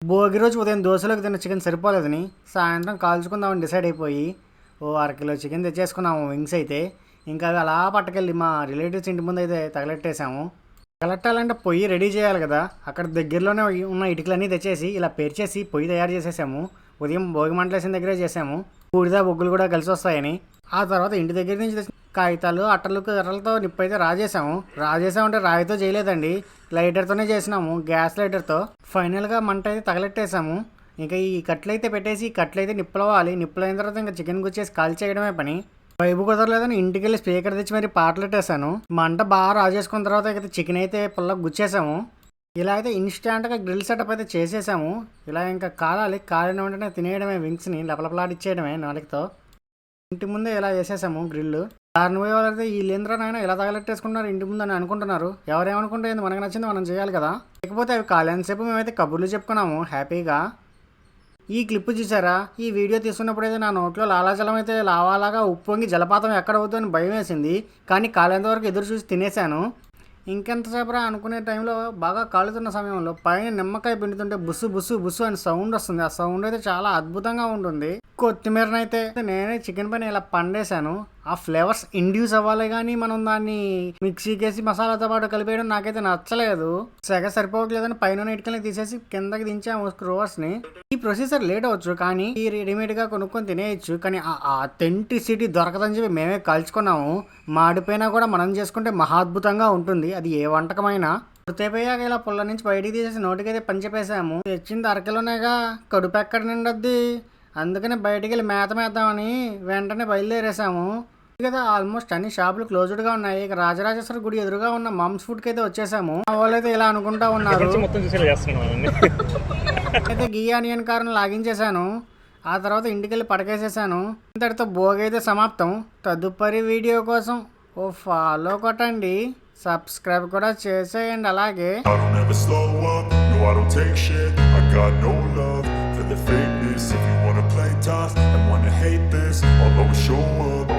భోగి రోజు ఉదయం దోశలోకి తిన్న చికెన్ సరిపోలేదని సాయంత్రం కాల్చుకుందామని డిసైడ్ అయిపోయి ఓ అరకిలో చికెన్ తెచ్చేసుకున్నాము వింగ్స్ అయితే. ఇంకా అవి అలా పట్టుకెళ్ళి మా రిలేటివ్స్ ఇంటి ముందు అయితే తగలెట్టేసాము. తగలెట్టాలంటే పొయ్యి రెడీ చేయాలి కదా, అక్కడ దగ్గరలోనే ఉన్న ఇటుకలన్నీ తెచ్చేసి ఇలా పేర్చేసి పొయ్యి తయారు చేసేసాము. ఉదయం భోగి మంటలేసిన దగ్గరే చేసాము, బూడిద బొగ్గులు కూడా కలిసి వస్తాయని. ఆ తర్వాత ఇంటి దగ్గర నుంచి తెచ్చిన కాగితాలు అట్టలు కర్రలతో నిప్పు అయితే రాజేసామంటే రాయితో చేయలేదండి, లైటర్తోనే చేసినాము, గ్యాస్ లైటర్తో. ఫైనల్గా మంట అయితే తగలెట్టేసాము. ఇంకా ఈ కట్లు అయితే పెట్టేసి ఈ కట్లు అయితే నిప్పులవ్వాలి. నిప్పులైన తర్వాత ఇంకా చికెన్ గుచ్చేసి కాల్ చేయడమే పని. వైపు కుదరలేదని ఇంటికి వెళ్ళి స్పీకర్ తెచ్చి మరి పాటలు పెట్టేశాను. మంట బాగా రాజేసుకున్న తర్వాత అయితే చికెన్ అయితే పుల్లగా గుచ్చేసాము. ఇలా అయితే ఇన్స్టాంట్గా గ్రిల్ సెటప్ అయితే చేసేసాము. ఇలా ఇంకా కాలిన వెంటనే తినేయడమే, వింగ్స్ని లపలపలాడిచ్చేయడమే నాలుగుతో. ఇంటి ముందే ఇలా చేసేసాము గ్రిల్. దారిని పోయే వాళ్ళైతే వీళ్ళేంద్రా నాయన ఇలా తగలెట్టేసుకున్నారు ఇంటి ముందు అని అనుకుంటున్నారు. ఎవరేమనుకుంటే మనకు నచ్చింది మనం చేయాలి కదా. లేకపోతే అవి కాలేంతసేపు మేమైతే కబుర్లు చెప్పుకున్నాము హ్యాపీగా. ఈ క్లిప్ చూసారా? ఈ వీడియో తీసుకున్నప్పుడైతే నా నోట్లో లాలాజలం అయితే లావాలాగా ఉప్పొంగి జలపాతం ఎక్కడ అవుతుందని భయం వేసింది. కానీ కాలేంతవరకు ఎదురు చూసి తినేసాను. ఇంకెంతసేపురా అనుకునే టైంలో బాగా కాలుతున్న సమయంలో పైన నిమ్మకాయ పిండుతుంటే బుస్సు బుస్సు బుస్సు అని సౌండ్ వస్తుంది. ఆ సౌండ్ అయితే చాలా అద్భుతంగా ఉంటుంది. కొత్తిమీరనైతే నేనే చికెన్ పైన ఇలా పండేశాను. ఆ ఫ్లేవర్స్ ఇండ్యూస్ అవ్వాలి కానీ మనం దాన్ని మిక్సీకేసి మసాలాతో పాటు కలిపేయడం నాకైతే నచ్చలేదు. సరిపోవట్లేదని పైన ఇటుకల్ని తీసేసి కిందకి దించాము స్క్రోవర్స్ని. ఈ ప్రొసీజర్ లేట్ అవ్వచ్చు కానీ ఈ రెడీమేడ్గా కొనుక్కొని తినేయచ్చు. కానీ ఆ అథెంటిసిటీ దొరకదని చెప్పి మేమే కాల్చుకున్నాము. మాడిపోయినా కూడా మనం చేసుకుంటే మహాద్భుతంగా ఉంటుంది అది ఏ వంటకమైనా. పూర్తయిపోయాక ఇలా పుల్ల నుంచి బయటికి తీసేసి నోటికైతే పంచిపేసాము. తెచ్చింది అరకిలోనేగా, కడుపు ఎక్కడ నిండొద్ది, అందుకని బయటికి వెళ్ళి మేత మేద్దామని వెంటనే బయలుదేరేసాము కదా. ఆల్మోస్ట్ అన్ని షాపులు క్లోజ్డ్గా ఉన్నాయి. ఇక రాజరాజేశ్వర గుడి ఎదురుగా ఉన్న మమ్స్ ఫుడ్కి అయితే వచ్చేసాము. వాళ్ళైతే ఇలా అనుకుంటా ఉన్నారు. అయితే గీ ఆనియన్ కారం లాగించేశాను. ఆ తర్వాత ఇంటికి వెళ్ళి పడకేసేసాను. ఇంతటితో భోగి అయితే సమాప్తం. తదుపరి వీడియో కోసం ఓ ఫాలో కొట్టండి, సబ్స్క్రైబ్ కూడా చేసేయండి. అలాగే